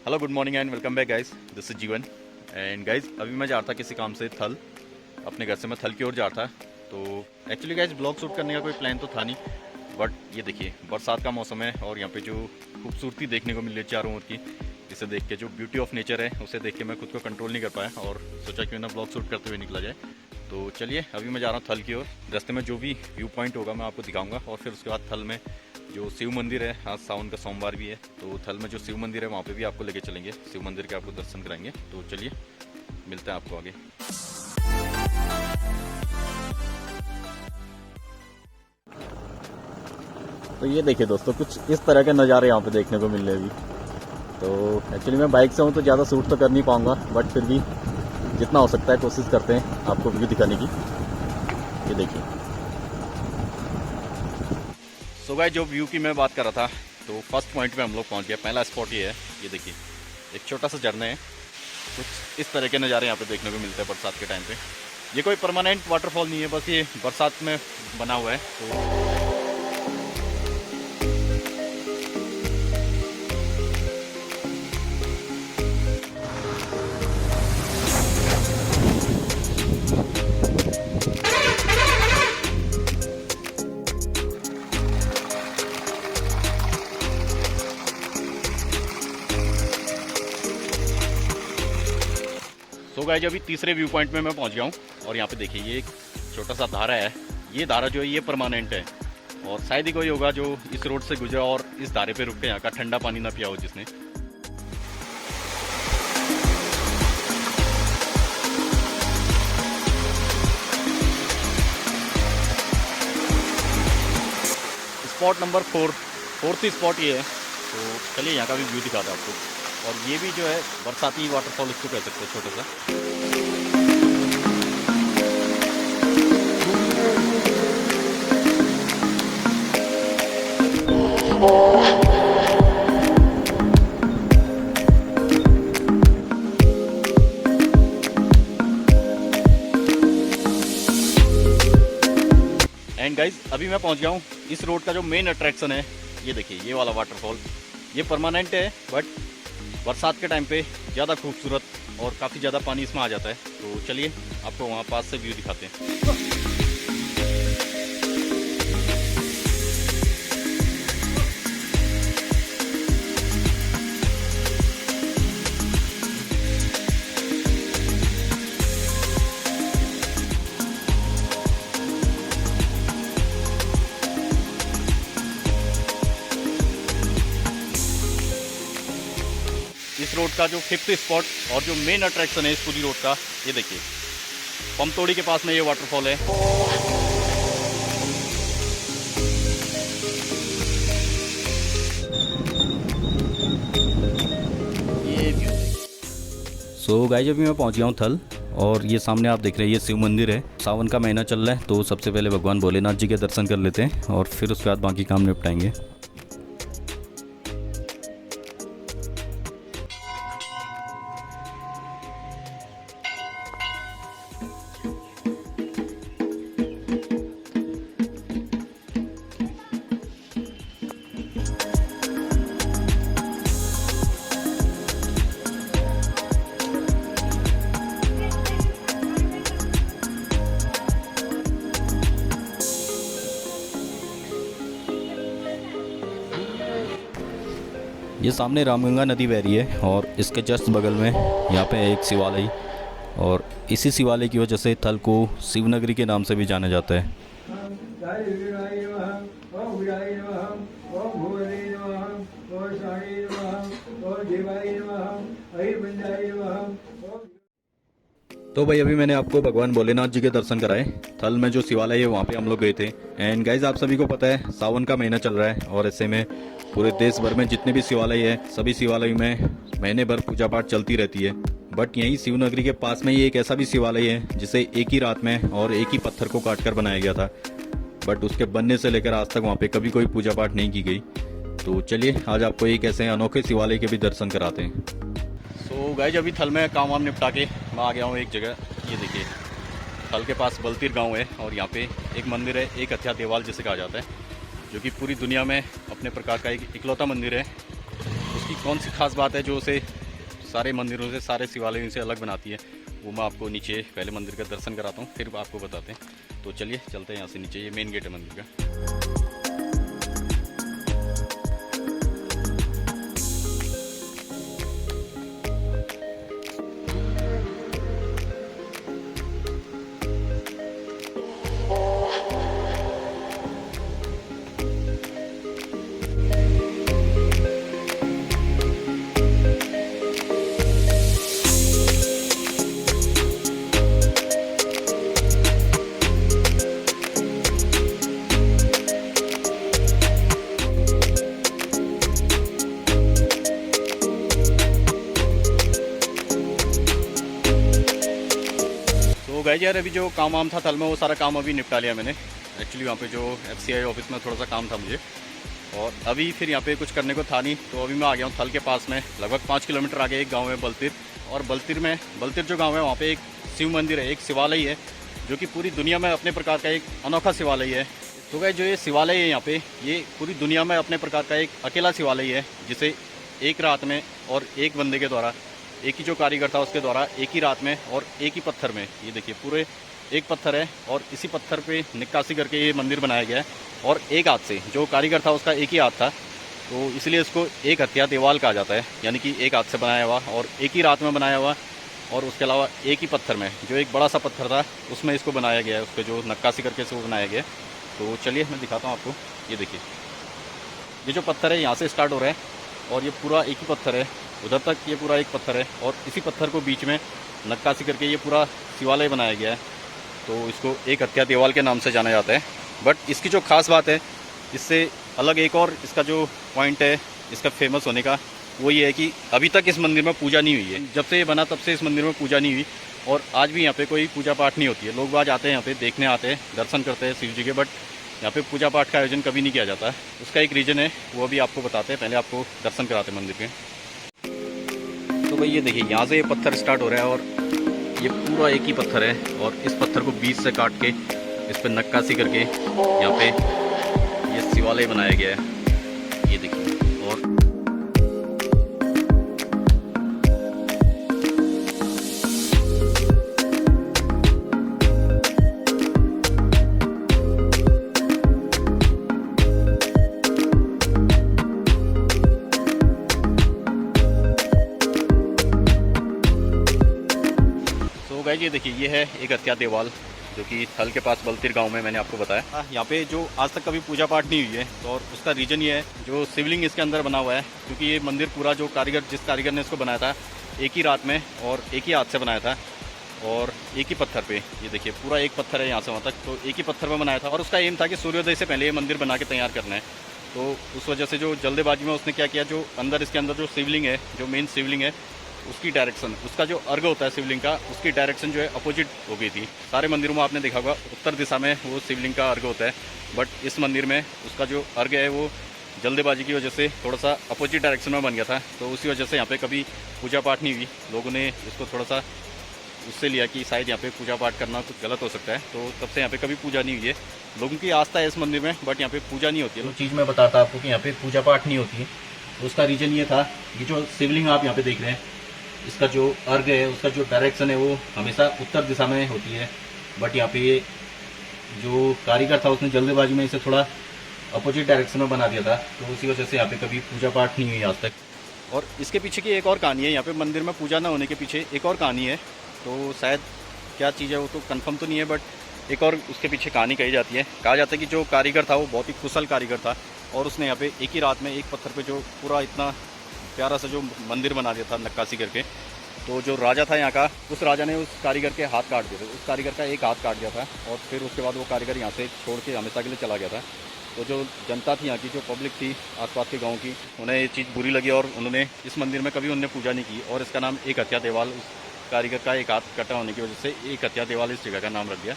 Hello good morning and welcome back guys, this is जीवन। And guys अभी मैं जा रहा था किसी काम से थल, अपने घर से मैं थल की ओर जा रहा था। तो एक्चुअली गाइस ब्लॉग शूट करने का कोई प्लान तो था नहीं, बट ये देखिए बरसात का मौसम है और यहाँ पे जो खूबसूरती देखने को मिल रही है चारों ओर की, इसे देख के जो ब्यूटी ऑफ नेचर है उसे देख के मैं खुद को कंट्रोल नहीं कर पाया और सोचा क्यों ना ब्लॉग शूट करते हुए निकला जाए। तो चलिए अभी मैं जा रहा हूँ थल की ओर। रास्ते में जो भी व्यू पॉइंट होगा मैं आपको दिखाऊंगा और फिर उसके बाद थल में जो शिव मंदिर है, आज सावन का सोमवार भी है तो थल में जो शिव मंदिर है वहाँ पे भी आपको लेके चलेंगे, शिव मंदिर के आपको दर्शन कराएंगे। तो चलिए मिलते हैं आपको आगे। तो ये देखिए दोस्तों, कुछ इस तरह के नज़ारे यहाँ पे देखने को मिल रहे हैं अभी। तो एक्चुअली मैं बाइक से हूँ तो ज़्यादा शूट तो कर नहीं पाऊँगा, बट फिर भी जितना हो सकता है कोशिश करते हैं आपको व्यू दिखाने की। ये देखिए सो गाइस, जो व्यू की मैं बात कर रहा था तो फर्स्ट पॉइंट पे हम लोग पहुंच गए। पहला स्पॉट ये है, ये देखिए एक छोटा सा झरना है। कुछ इस तरह के नज़ारे यहाँ पे देखने को मिलते हैं बरसात के टाइम पे। ये कोई परमानेंट वाटरफॉल नहीं है, बस ये बरसात में बना हुआ है। तो गाइस अभी तीसरे व्यू पॉइंट में मैं पहुंच गया हूँ और यहाँ पे देखिए ये एक छोटा सा धारा है। ये धारा जो है ये परमानेंट है और शायद ही कोई होगा जो इस रोड से गुजरा और इस धारे पे रुक के यहाँ का ठंडा पानी ना पिया हो जिसने। स्पॉट नंबर फोर्थ स्पॉट ये है। तो चलिए यहाँ का भी व्यू दिखाता है आपको। और ये भी जो है बरसाती वाटरफॉल इसको कह सकते हैं, छोटा सा। एंड गाइज अभी मैं पहुंच गया हूँ इस रोड का जो मेन अट्रैक्शन है। ये देखिए ये वाला वाटरफॉल, ये परमानेंट है बट बरसात के टाइम पे ज़्यादा खूबसूरत और काफ़ी ज़्यादा पानी इसमें आ जाता है। तो चलिए आपको वहाँ पास से व्यू दिखाते हैं। इस रोड का जो फिफ्थ स्पॉट और जो मेन अट्रैक्शन है इस पूरी रोड का, ये देखिए पमतोड़ी के पास में ये वाटरफॉल है। ये व्यू। सो गाइस अभी मैं पहुंच गया हूँ थल और ये सामने आप देख रहे हैं ये शिव मंदिर है। सावन का महीना चल रहा है तो सबसे पहले भगवान भोलेनाथ जी के दर्शन कर लेते हैं और फिर उसके बाद बाकी काम निपटाएंगे। ये सामने रामगंगा नदी बह रही है और इसके जस्ट बगल में यहाँ पे एक शिवालय, और इसी शिवालय की वजह से थल को शिवनगरी के नाम से भी जाना जाता है। तो भाई अभी मैंने आपको भगवान भोलेनाथ जी के दर्शन कराए। थल में जो शिवालय है वहाँ पे हम लोग गए थे। एंड गाइज आप सभी को पता है सावन का महीना चल रहा है और ऐसे में पूरे देश भर में जितने भी शिवालय है सभी शिवालय में महीने भर पूजा पाठ चलती रहती है। बट यहीं शिवनगरी के पास में ये एक ऐसा भी शिवालय है जिसे एक ही रात में और एक ही पत्थर को काट कर बनाया गया था, बट उसके बनने से लेकर आज तक वहाँ पे कभी कोई पूजा पाठ नहीं की गई। तो चलिए आज आपको एक ऐसे अनोखे शिवालय के भी दर्शन कराते हैं। तो गाइज अभी थल में काम वाम निपटा के मैं आ गया हूँ एक जगह। ये देखिए थल के पास बलतीर गांव है और यहाँ पे एक मंदिर है, एक हथिया देवाल जिसे कहा जाता है, जो कि पूरी दुनिया में अपने प्रकार का एक इकलौता मंदिर है। उसकी कौन सी खास बात है जो उसे सारे मंदिरों से, सारे शिवालयों से अलग बनाती है, वो मैं आपको नीचे पहले मंदिर का दर्शन कराता हूँ, फिर आपको बताते हैं। तो चलिए चलते हैं यहाँ से नीचे, ये मेन गेट है मंदिर का। तो गाइस यार, अभी जो काम वाम था थल में, वो सारा काम अभी निपटा लिया मैंने। एक्चुअली वहाँ पे जो FCI ऑफिस में थोड़ा सा काम था मुझे, और अभी फिर यहाँ पे कुछ करने को था नहीं, तो अभी मैं आ गया हूँ थल के पास में। लगभग 5 किलोमीटर आगे एक गांव है बलतीर, और बलतीर जो गांव है वहाँ पे एक शिव मंदिर है, एक शिवालय है, जो कि पूरी दुनिया में अपने प्रकार का एक अनोखा शिवालय है। तो गाइस जो ये शिवालय है यहाँ पे, ये पूरी दुनिया में अपने प्रकार का एक अकेला शिवालय है, जिसे एक रात में और एक बंदे के द्वारा, एक ही जो कारीगर था उसके द्वारा एक ही रात में और एक ही पत्थर में, ये देखिए पूरे एक पत्थर है और इसी पत्थर पे निक्कासी करके ये मंदिर बनाया गया है। और एक हाथ से, जो कारीगर था उसका एक ही हाथ था, तो इसलिए इसको एक हत्या देवाल कहा जाता है, यानी कि एक हाथ से बनाया हुआ और एक ही रात में बनाया हुआ, और उसके अलावा एक ही पत्थर में, जो एक बड़ा सा पत्थर था उसमें इसको बनाया गया है, उसको जो नक्काशी करके इसको बनाया गया है। तो चलिए मैं दिखाता हूँ आपको। ये देखिए, ये जो पत्थर है यहाँ से स्टार्ट हो रहा है, और ये पूरा एक ही पत्थर है, उधर तक ये पूरा एक पत्थर है, और इसी पत्थर को बीच में नक्काशी करके ये पूरा शिवालय बनाया गया है। तो इसको एक हत्या देवाल के नाम से जाना जाता है। बट इसकी जो खास बात है, इससे अलग एक और इसका जो पॉइंट है इसका फेमस होने का, वो ये है कि अभी तक इस मंदिर में पूजा नहीं हुई है। जब से ये बना तब से इस मंदिर में पूजा नहीं हुई, और आज भी यहाँ पे कोई पूजा पाठ नहीं होती है। लोग बाग आते हैं यहाँ पे, देखने आते हैं, दर्शन करते हैं शिव जी के, बट यहाँ पे पूजा पाठ का आयोजन कभी नहीं किया जाता है। उसका एक रीज़न है, वो अभी आपको बताते हैं, पहले आपको दर्शन कराते हैं मंदिर के। तो भाई ये देखिए, यहाँ से ये पत्थर स्टार्ट हो रहा है, और ये पूरा एक ही पत्थर है, और इस पत्थर को बीच से काट के इस पर नक्काशी करके यहाँ पे ये शिवालय बनाया गया है। ये देखिए, और गाइस ये देखिए, ये है एक हत्या देवाल, जो कि थल के पास बलतीर गांव में, मैंने आपको बताया। यहाँ पे जो आज तक कभी पूजा पाठ नहीं हुई है, तो और उसका रीज़न ये है, जो शिवलिंग इसके अंदर बना हुआ है, क्योंकि ये मंदिर पूरा जो जिस कारीगर ने इसको बनाया था, एक ही रात में और एक ही हाथ से बनाया था, और एक ही पत्थर पे। ये देखिए, पूरा एक पत्थर है यहाँ से वहाँ तक, तो एक ही पत्थर में बनाया था, और उसका एम था कि सूर्योदय से पहले ये मंदिर बना के तैयार करना है। तो उस वजह से जो जल्दबाजी में उसने क्या किया, जो अंदर इसके अंदर जो शिवलिंग है, जो मेन शिवलिंग है, उसकी डायरेक्शन, उसका जो अर्घ होता है शिवलिंग का, उसकी डायरेक्शन जो है अपोजिट हो गई थी। सारे मंदिरों में आपने देखा होगा उत्तर दिशा में वो शिवलिंग का अर्घ होता है, बट इस मंदिर में उसका जो अर्घ है वो जल्दबाजी की वजह से थोड़ा सा अपोजिट डायरेक्शन में बन गया था। तो उसी वजह से यहाँ पे कभी पूजा पाठ नहीं हुई। लोगों ने इसको थोड़ा सा उससे लिया कि शायद यहाँ पे पूजा पाठ करना कुछ गलत हो सकता है, तो तब से यहाँ पे कभी पूजा नहीं हुई है। लोगों की आस्था है इस मंदिर में, बट यहाँ पे पूजा नहीं होती है। तो चीज़ मैं बताता आपको कि यहाँ पे पूजा पाठ नहीं होती है, तो उसका रीज़न ये था, ये जो शिवलिंग आप यहाँ पे देख रहे हैं, इसका जो अर्घ है, उसका जो डायरेक्शन है वो हमेशा उत्तर दिशा में होती है। बट यहाँ पे जो कारीगर था उसने जल्दबाजी में इसे थोड़ा अपोजिट डायरेक्शन में बना दिया था, तो उसी वजह से यहाँ पे कभी पूजा पाठ नहीं हुई आज तक। और इसके पीछे की एक और कहानी है, यहाँ पे मंदिर में पूजा ना होने के पीछे एक और कहानी है। तो शायद क्या चीज़ है वो तो कंफर्म तो नहीं है, बट एक और उसके पीछे कहानी कही जाती है। कहा जाता है कि जो कारीगर था वो बहुत ही कुशल कारीगर था, और उसने यहाँ पे एक ही रात में एक पत्थर पे जो पूरा इतना प्यारा सा जो मंदिर बना दिया था नक्काशी करके। तो जो राजा था यहाँ का, उस राजा ने उस कारीगर के हाथ काट दिए थे, उस कारीगर का एक हाथ काट दिया था, और फिर उसके बाद वो कारीगर यहाँ से छोड़ के हमेशा के लिए चला गया था। तो जो जनता थी यहाँ की, जो पब्लिक थी आसपास के गांव की, उन्हें ये चीज़ बुरी लगी, और उन्होंने इस मंदिर में कभी उन्होंने पूजा नहीं की, और इसका नाम एक हत्या देवाल, उस कारीगर का एक हाथ कटा होने की वजह से एक हत्या देवाल इस जगह का नाम रख दिया।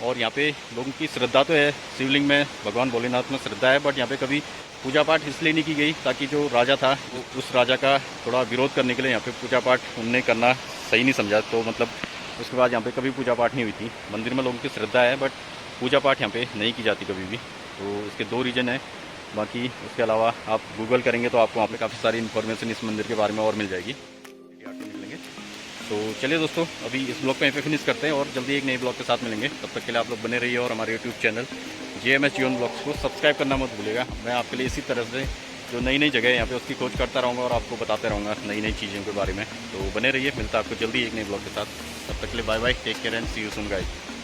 और यहाँ पे लोगों की श्रद्धा तो है, शिवलिंग में भगवान भोलेनाथ में श्रद्धा है, बट यहाँ पे कभी पूजा पाठ इसलिए नहीं की गई ताकि जो राजा था उस राजा का थोड़ा विरोध करने के लिए यहाँ पे पूजा पाठ उनने करना सही नहीं समझा। तो मतलब उसके बाद यहाँ पे कभी पूजा पाठ नहीं हुई थी। मंदिर में लोगों की श्रद्धा है, बट पूजा पाठ यहाँ पे नहीं की जाती कभी भी। तो इसके दो रीज़न है, बाकी उसके अलावा आप गूगल करेंगे तो आपको वहाँ पे काफ़ी सारी इन्फॉर्मेशन इस मंदिर के बारे में और मिल जाएगी। तो चलिए दोस्तों, अभी इस ब्लॉग को यहीं पे फिनिश करते हैं और जल्दी एक नए ब्लॉग के साथ मिलेंगे। तब तक के लिए आप लोग बने रहिए और हमारे यूट्यूब चैनल JMS जीवन ब्लॉग्स को सब्सक्राइब करना मत भूलिएगा। मैं आपके लिए इसी तरह से जो नई नई जगह है यहाँ पे उसकी खोज करता रहूँगा और आपको बताते रहूँगा नई नई चीज़ों के बारे में। तो बने रहिए, मिलता है आपको जल्दी एक नए ब्लॉग के साथ। तब तक के लिए bye bye, take care and see you soon guys.